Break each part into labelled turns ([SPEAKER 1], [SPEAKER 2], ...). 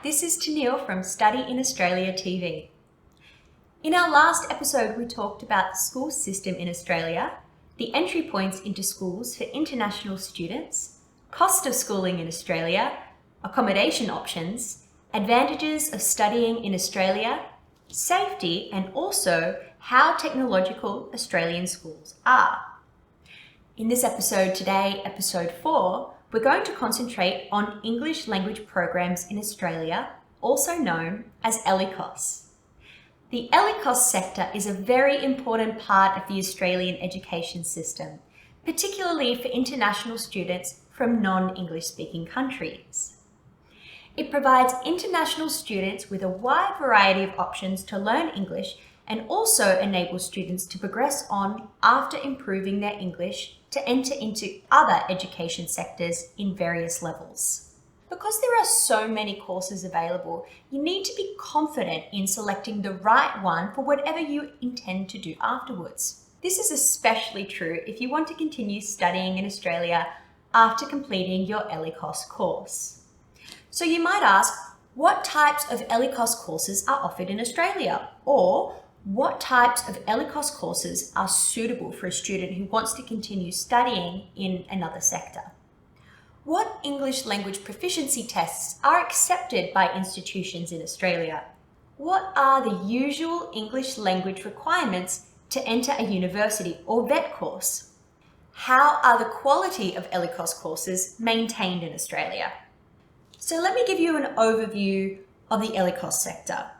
[SPEAKER 1] this is Tennille from Study in Australia TV. In our last episode, we talked about the school system in Australia, the entry points into schools for international students, cost of schooling in Australia, accommodation options, advantages of studying in Australia, safety, and also how technological Australian schools are. In this episode today, episode 4, we're going to concentrate on English language programs in Australia, also known as ELICOS. The ELICOS sector is a very important part of the Australian education system, particularly for international students from non-English speaking countries. It provides international students with a wide variety of options to learn English and also enables students to progress on after improving their English to enter into other education sectors in various levels. Because there are so many courses available, you need to be confident in selecting the right one for whatever you intend to do afterwards. This is especially true if you want to continue studying in Australia after completing your ELICOS course. So you might ask, what types of ELICOS courses are offered in Australia? Or what types of ELICOS courses are suitable for a student who wants to continue studying in another sector? What English language proficiency tests are accepted by institutions in Australia? What are the usual English language requirements to enter a university or VET course? How are the quality of ELICOS courses maintained in Australia? So let me give you an overview of the ELICOS sector.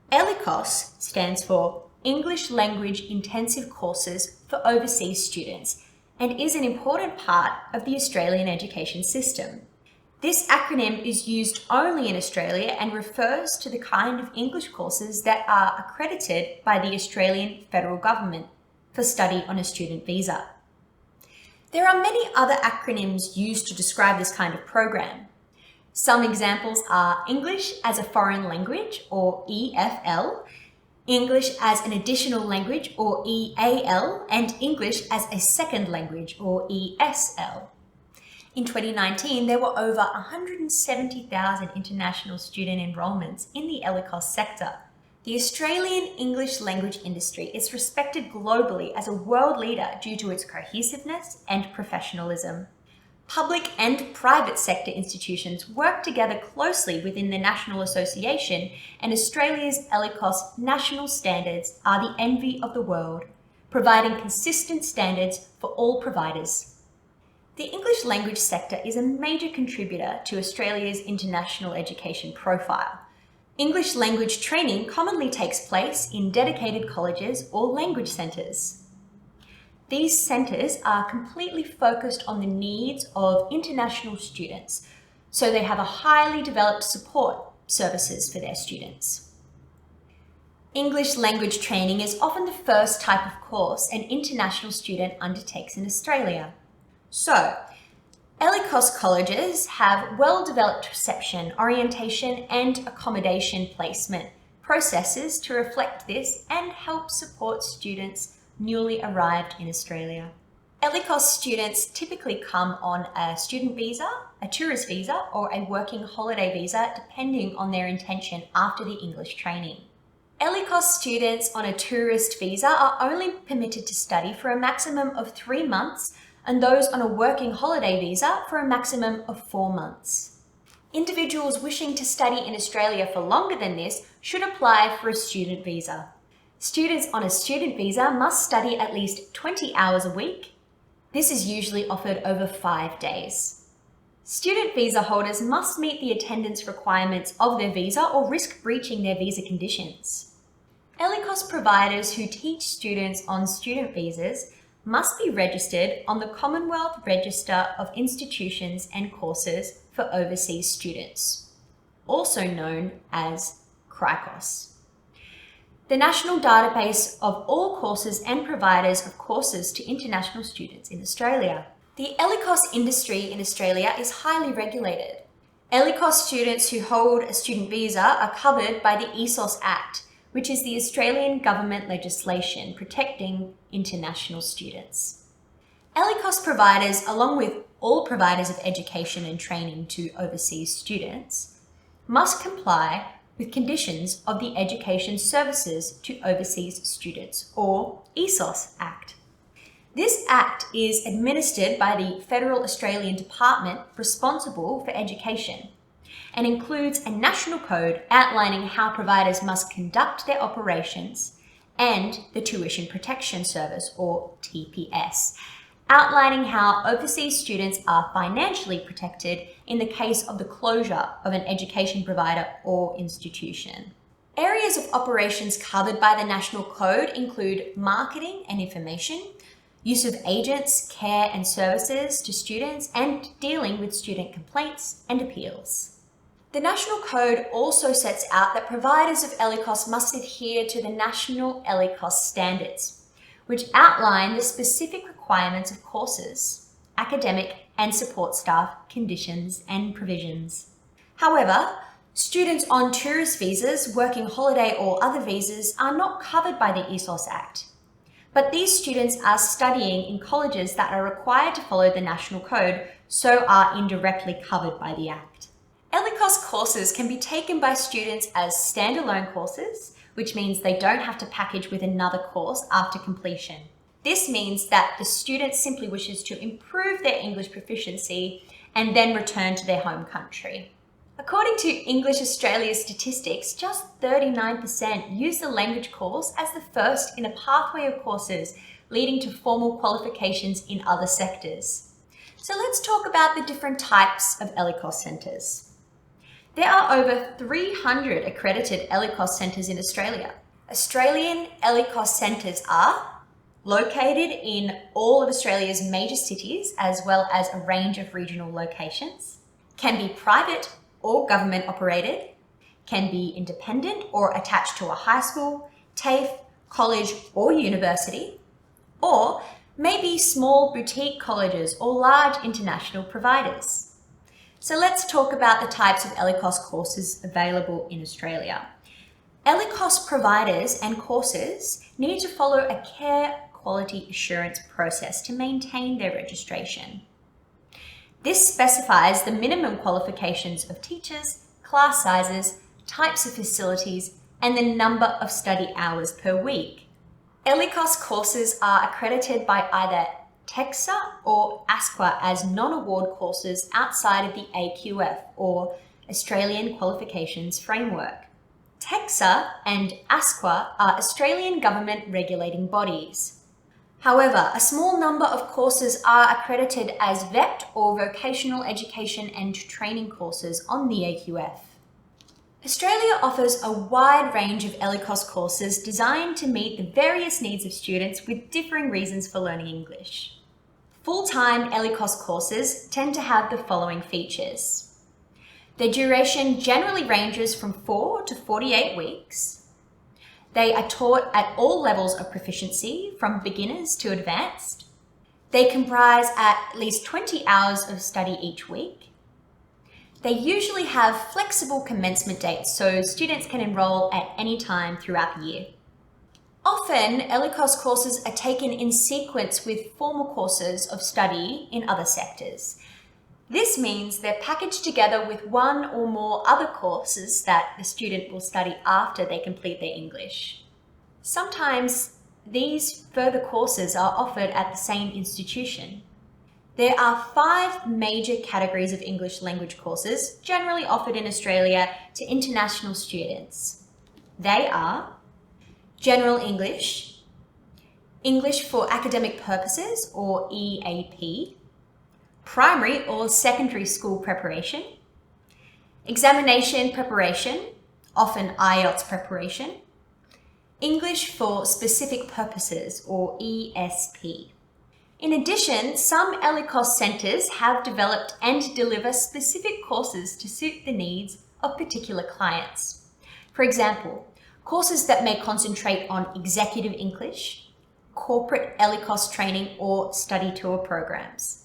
[SPEAKER 1] ELICOS stands for English Language Intensive Courses for Overseas Students and is an important part of the Australian education system. This acronym is used only in Australia and refers to the kind of English courses that are accredited by the Australian federal government for study on a student visa. There are many other acronyms used to describe this kind of program. Some examples are English as a Foreign Language, or EFL, English as an Additional Language, or EAL, and English as a Second Language, or ESL. In 2019, there were over 170,000 international student enrolments in the ELICOS sector. The Australian English language industry is respected globally as a world leader due to its cohesiveness and professionalism. Public and private sector institutions work together closely within the National Association, and Australia's ELICOS national standards are the envy of the world, providing consistent standards for all providers. The English language sector is a major contributor to Australia's international education profile. English language training commonly takes place in dedicated colleges or language centres. These centres are completely focused on the needs of international students, so they have a highly developed support services for their students. English language training is often the first type of course an international student undertakes in Australia. So, ELICOS colleges have well-developed reception, orientation, and accommodation placement processes to reflect this and help support students newly arrived in Australia. ELICOS students typically come on a student visa, a tourist visa, or a working holiday visa, depending on their intention after the English training. ELICOS students on a tourist visa are only permitted to study for a maximum of 3 months, and those on a working holiday visa for a maximum of 4 months. Individuals wishing to study in Australia for longer than this should apply for a student visa. Students on a student visa must study at least 20 hours a week. This is usually offered over 5 days. Student visa holders must meet the attendance requirements of their visa or risk breaching their visa conditions. ELICOS providers who teach students on student visas must be registered on the Commonwealth Register of Institutions and Courses for Overseas Students, also known as CRICOS. The national database of all courses and providers of courses to international students in Australia. The ELICOS industry in Australia is highly regulated. ELICOS students who hold a student visa are covered by the ESOS Act, which is the Australian government legislation protecting international students. ELICOS providers, along with all providers of education and training to overseas students, must comply with conditions of the Education Services to Overseas Students, or ESOS Act. This Act is administered by the Federal Australian Department responsible for education and includes a national code outlining how providers must conduct their operations and the Tuition Protection Service, or TPS, outlining how overseas students are financially protected in the case of the closure of an education provider or institution. Areas of operations covered by the National Code include marketing and information, use of agents, care and services to students, and dealing with student complaints and appeals. The National Code also sets out that providers of ELICOS must adhere to the National ELICOS standards, which outline the specific requirements of courses, academic and support staff, conditions and provisions. However, students on tourist visas, working holiday or other visas are not covered by the ESOS Act. But these students are studying in colleges that are required to follow the National Code, so are indirectly covered by the Act. ELICOS courses can be taken by students as standalone courses, which means they don't have to package with another course after completion. This means that the student simply wishes to improve their English proficiency and then return to their home country. According to English Australia statistics, just 39% use the language course as the first in a pathway of courses leading to formal qualifications in other sectors. So let's talk about the different types of ELICOS centres. There are over 300 accredited ELICOS centres in Australia. Australian ELICOS centres are located in all of Australia's major cities, as well as a range of regional locations, can be private or government operated, can be independent or attached to a high school, TAFE, college or university, or may be small boutique colleges or large international providers. So let's talk about the types of ELICOS courses available in Australia. ELICOS providers and courses need to follow a care quality assurance process to maintain their registration. This specifies the minimum qualifications of teachers, class sizes, types of facilities, and the number of study hours per week. ELICOS courses are accredited by either TEQSA or ASQA as non-award courses outside of the AQF, or Australian Qualifications Framework. TEQSA and ASQA are Australian government regulating bodies. However, a small number of courses are accredited as VET or Vocational Education and Training courses on the AQF. Australia offers a wide range of ELICOS courses designed to meet the various needs of students with differing reasons for learning English. Full-time ELICOS courses tend to have the following features. Their duration generally ranges from 4 to 48 weeks. They are taught at all levels of proficiency, from beginners to advanced. They comprise at least 20 hours of study each week. They usually have flexible commencement dates, so students can enroll at any time throughout the year. Often, ELICOS courses are taken in sequence with formal courses of study in other sectors. This means they're packaged together with one or more other courses that the student will study after they complete their English. Sometimes these further courses are offered at the same institution. There are 5 major categories of English language courses generally offered in Australia to international students. They are General English, English for Academic Purposes, or EAP, Primary or Secondary School Preparation, Examination Preparation, often IELTS preparation, English for Specific Purposes, or ESP. In addition, some ELICOS centres have developed and deliver specific courses to suit the needs of particular clients. For example, courses that may concentrate on executive English, corporate ELICOS training, or study tour programs.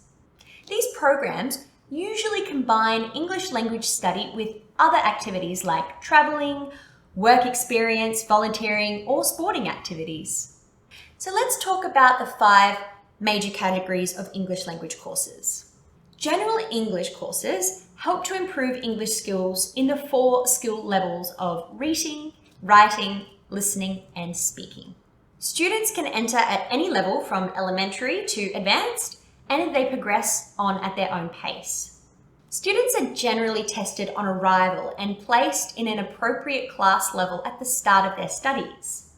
[SPEAKER 1] These programs usually combine English language study with other activities like travelling, work experience, volunteering, or sporting activities. So let's talk about the 5 major categories of English language courses. General English courses help to improve English skills in the 4 skill levels of reading, writing, listening, and speaking. Students can enter at any level from elementary to advanced, and they progress on at their own pace. Students are generally tested on arrival and placed in an appropriate class level at the start of their studies.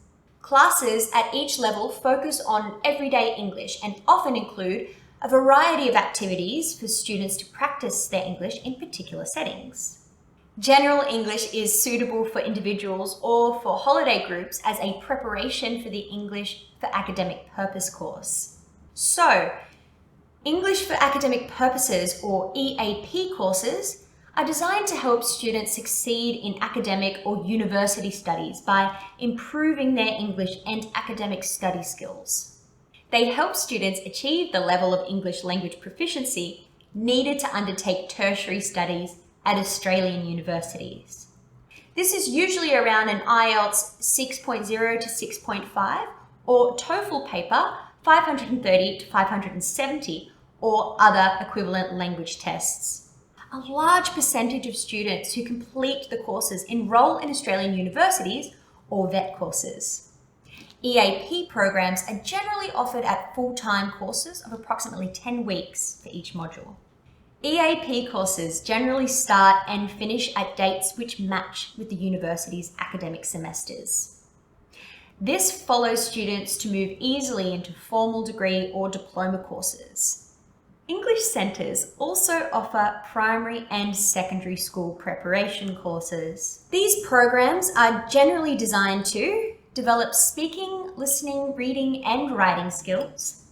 [SPEAKER 1] Classes at each level focus on everyday English and often include a variety of activities for students to practice their English in particular settings. General English is suitable for individuals or for holiday groups as a preparation for the English for Academic Purpose course. So, English for Academic Purposes, or EAP courses, are designed to help students succeed in academic or university studies by improving their English and academic study skills. They help students achieve the level of English language proficiency needed to undertake tertiary studies at Australian universities. This is usually around an IELTS 6.0 to 6.5 or TOEFL paper 530 to 570 or other equivalent language tests. A large percentage of students who complete the courses enrol in Australian universities or VET courses. EAP programs are generally offered at full-time courses of approximately 10 weeks for each module. EAP courses generally start and finish at dates which match with the university's academic semesters. This follows students to move easily into formal degree or diploma courses. English centres also offer primary and secondary school preparation courses. These programs are generally designed to develop speaking, listening, reading and writing skills,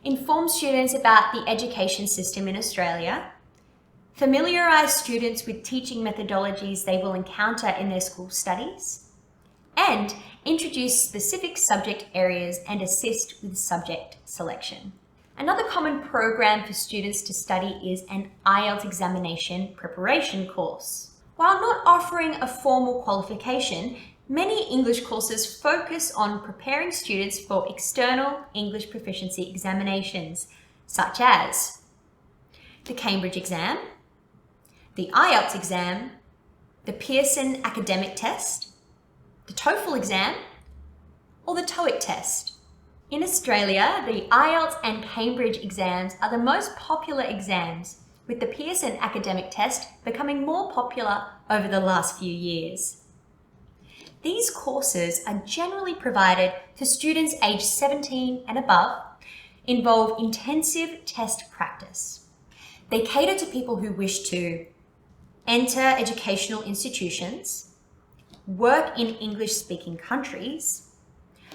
[SPEAKER 1] inform students about the education system in Australia, familiarise students with teaching methodologies they will encounter in their school studies, and introduce specific subject areas and assist with subject selection. Another common program for students to study is an IELTS examination preparation course. While not offering a formal qualification, many English courses focus on preparing students for external English proficiency examinations, such as the Cambridge exam, the IELTS exam, the Pearson academic test, the TOEFL exam, or the TOEIC test. In Australia, the IELTS and Cambridge exams are the most popular exams, with the Pearson academic test becoming more popular over the last few years. These courses are generally provided for students aged 17 and above, involve intensive test practice. They cater to people who wish to enter educational institutions, work in English-speaking countries,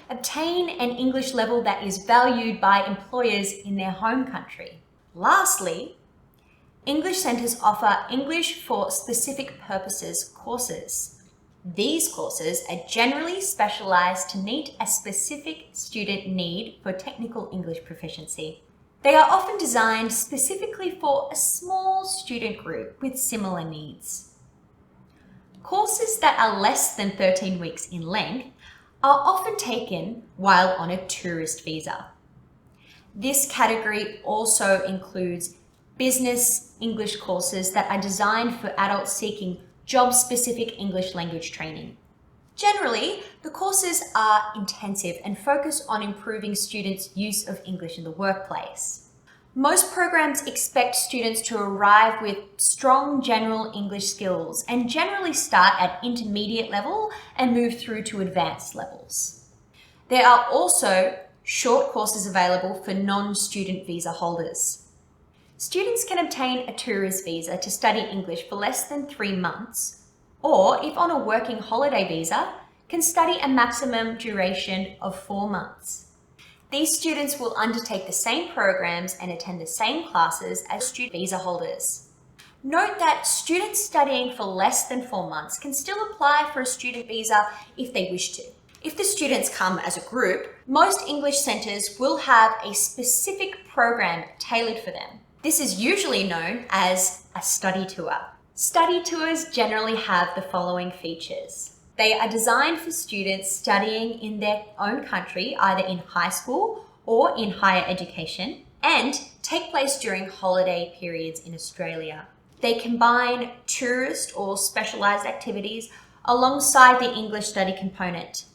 [SPEAKER 1] obtain an English level that is valued by employers in their home country. Lastly, English centres offer English for Specific Purposes courses. These courses are generally specialised to meet a specific student need for technical English proficiency. They are often designed specifically for a small student group with similar needs. Courses that are less than 13 weeks in length are often taken while on a tourist visa. This category also includes business English courses that are designed for adults seeking job-specific English language training. Generally, the courses are intensive and focus on improving students' use of English in the workplace. Most programs expect students to arrive with strong general English skills and generally start at intermediate level and move through to advanced levels. There are also short courses available for non-student visa holders. Students can obtain a tourist visa to study English for less than 3 months, or if on a working holiday visa, can study a maximum duration of 4 months. These students will undertake the same programs and attend the same classes as student visa holders. Note that students studying for less than 4 months can still apply for a student visa if they wish to. If the students come as a group, most English centres will have a specific program tailored for them. This is usually known as a study tour. Study tours generally have the following features. They are designed for students studying in their own country, either in high school or in higher education, and take place during holiday periods in Australia. They combine tourist or specialized activities alongside the English study component,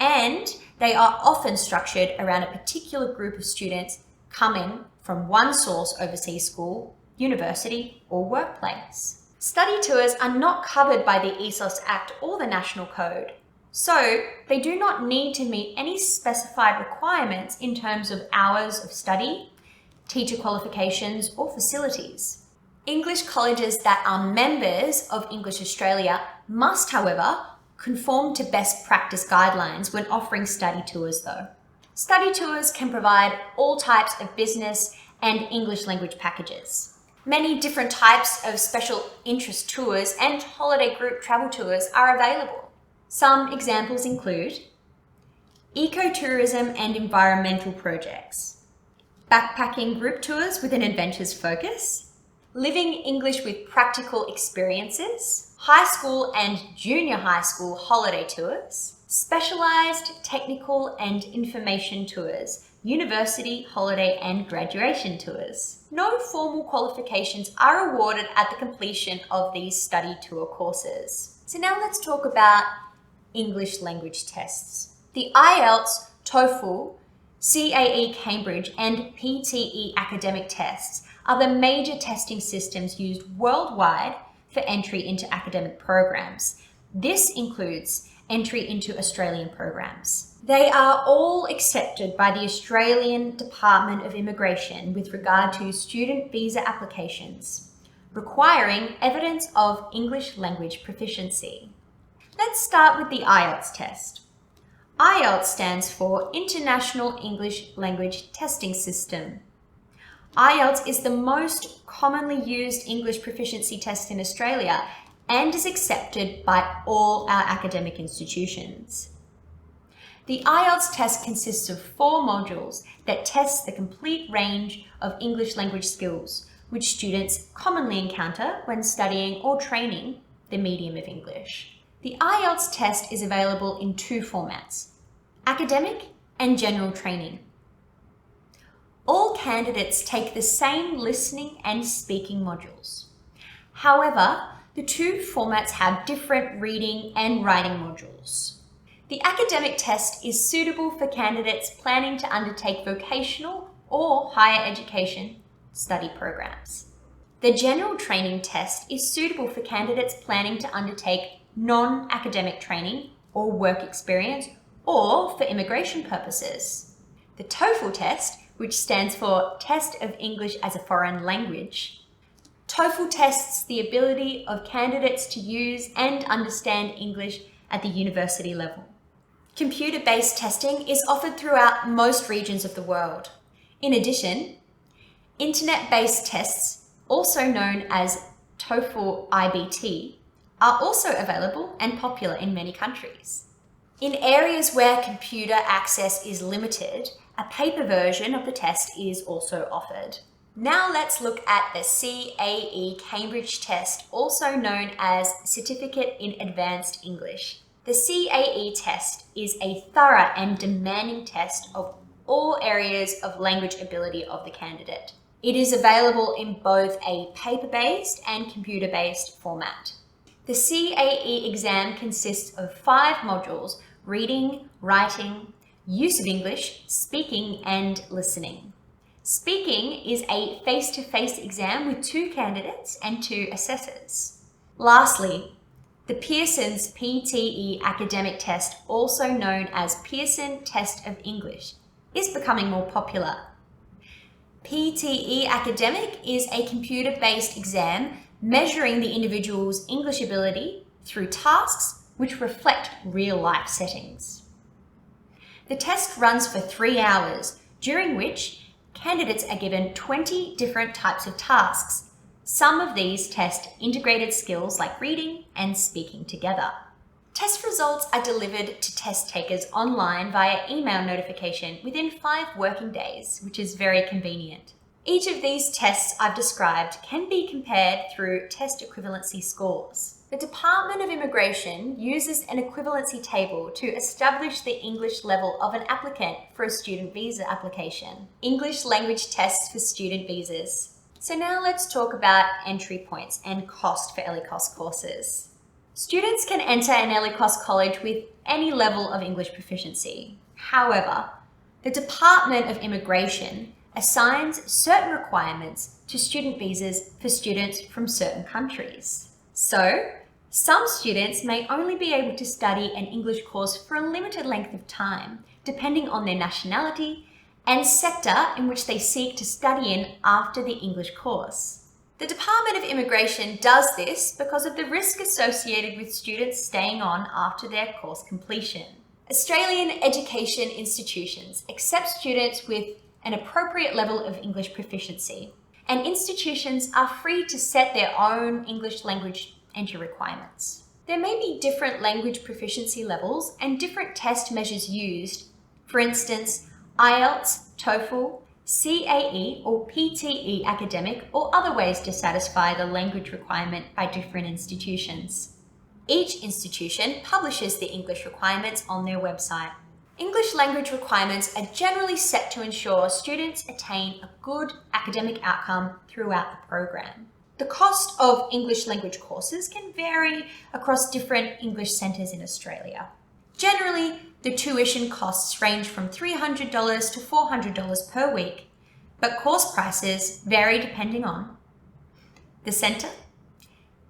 [SPEAKER 1] and they are often structured around a particular group of students coming from one source overseas school, university, or workplace. Study tours are not covered by the ESOS Act or the National Code, so they do not need to meet any specified requirements in terms of hours of study, teacher qualifications, or facilities. English colleges that are members of English Australia must, however, conform to best practice guidelines when offering study tours though. Study tours can provide all types of business and English language packages. Many different types of special interest tours and holiday group travel tours are available. Some examples include ecotourism and environmental projects, backpacking group tours with an adventures focus, living English with practical experiences, high school and junior high school holiday tours, specialized technical and information tours, university, holiday and graduation tours. No formal qualifications are awarded at the completion of these study tour courses. So now let's talk about English language tests. The IELTS, TOEFL, CAE Cambridge and PTE Academic tests are the major testing systems used worldwide for entry into academic programs. This includes entry into Australian programs. They are all accepted by the Australian Department of Immigration with regard to student visa applications, requiring evidence of English language proficiency. Let's start with the IELTS test. IELTS stands for International English Language Testing System. IELTS is the most commonly used English proficiency test in Australia and is accepted by all our academic institutions. The IELTS test consists of 4 modules that test the complete range of English language skills, which students commonly encounter when studying or training the medium of English. The IELTS test is available in 2 formats, academic and general training. All candidates take the same listening and speaking modules. However, the 2 formats have different reading and writing modules. The academic test is suitable for candidates planning to undertake vocational or higher education study programs. The general training test is suitable for candidates planning to undertake non-academic training or work experience or for immigration purposes. The TOEFL test, which stands for Test of English as a Foreign Language. TOEFL tests the ability of candidates to use and understand English at the university level. Computer-based testing is offered throughout most regions of the world. In addition, internet-based tests, also known as TOEFL IBT, are also available and popular in many countries. In areas where computer access is limited, a paper version of the test is also offered. Now let's look at the CAE Cambridge test, also known as Certificate in Advanced English. The CAE test is a thorough and demanding test of all areas of language ability of the candidate. It is available in both a paper-based and computer-based format. The CAE exam consists of 5 modules: reading, writing, use of English, speaking, and listening. Speaking is a face-to-face exam with 2 candidates and 2 assessors. Lastly, the Pearson's PTE Academic test, also known as Pearson Test of English, is becoming more popular. PTE Academic is a computer-based exam measuring the individual's English ability through tasks which reflect real-life settings. The test runs for 3 hours, during which candidates are given 20 different types of tasks. Some of these test integrated skills like reading and speaking together. Test results are delivered to test takers online via email notification within 5 working days, which is very convenient. Each of these tests I've described can be compared through test equivalency scores. The Department of Immigration uses an equivalency table to establish the English level of an applicant for a student visa application. English language tests for student visas. So now let's talk about entry points and cost for ELICOS courses. Students can enter an ELICOS college with any level of English proficiency. However, the Department of Immigration assigns certain requirements to student visas for students from certain countries. So, some students may only be able to study an English course for a limited length of time, depending on their nationality and sector in which they seek to study in after the English course. The Department of Immigration does this because of the risk associated with students staying on after their course completion. Australian education institutions accept students with an appropriate level of English proficiency, and institutions are free to set their own English language entry requirements. There may be different language proficiency levels and different test measures used, for instance, IELTS, TOEFL, CAE or PTE Academic, or other ways to satisfy the language requirement by different institutions. Each institution publishes the English requirements on their website. English language requirements are generally set to ensure students attain a good academic outcome throughout the program. The cost of English language courses can vary across different English centres in Australia. Generally, the tuition costs range from $300 to $400 per week, but course prices vary depending on the centre,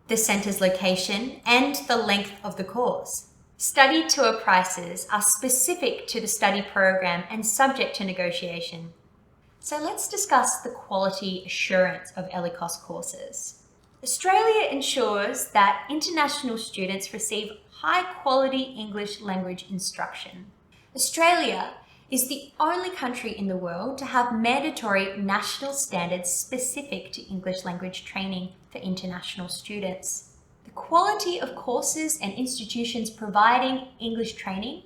[SPEAKER 1] the centre's location, and the length of the course. Study tour prices are specific to the study program and subject to negotiation. So let's discuss the quality assurance of ELICOS courses. Australia ensures that international students receive high-quality English language instruction. Australia is the only country in the world to have mandatory national standards specific to English language training for international students. The quality of courses and institutions providing English training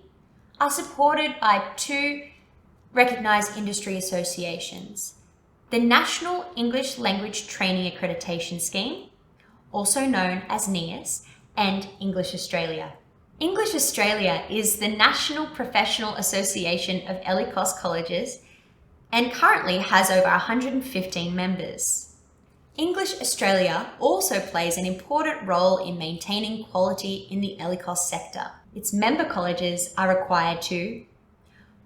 [SPEAKER 1] are supported by two recognised industry associations: the National English Language Training Accreditation Scheme, also known as NEAS, and English Australia. English Australia is the national professional association of ELICOS colleges and currently has over 115 members. English Australia also plays an important role in maintaining quality in the ELICOS sector. Its member colleges are required to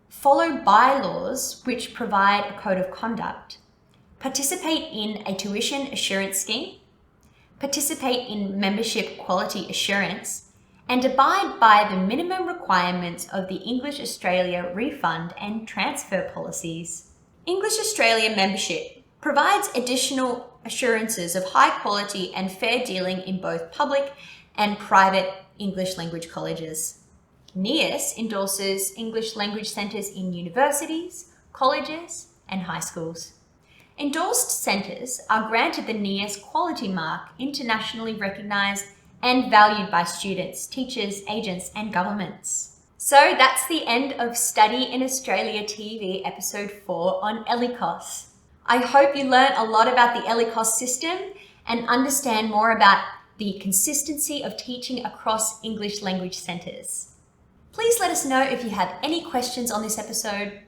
[SPEAKER 1] follow bylaws which provide a code of conduct, participate in a tuition assurance scheme, participate in membership quality assurance, and abide by the minimum requirements of the English Australia refund and transfer policies. English Australia membership provides additional assurances of high quality and fair dealing in both public and private English language colleges. NEAS endorses English language centres in universities, colleges, and high schools. Endorsed centres are granted the NEAS quality mark, internationally recognised and valued by students, teachers, agents, and governments. So that's the end of Study in Australia TV episode 4 on ELICOS. I hope you learned a lot about the ELICOS system and understand more about the consistency of teaching across English language centres. Please let us know if you have any questions on this episode,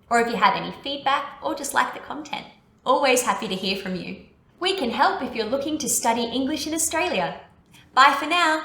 [SPEAKER 1] or if you have any feedback, or just like the content. Always happy to hear from you. We can help if you're looking to study English in Australia. Bye for now.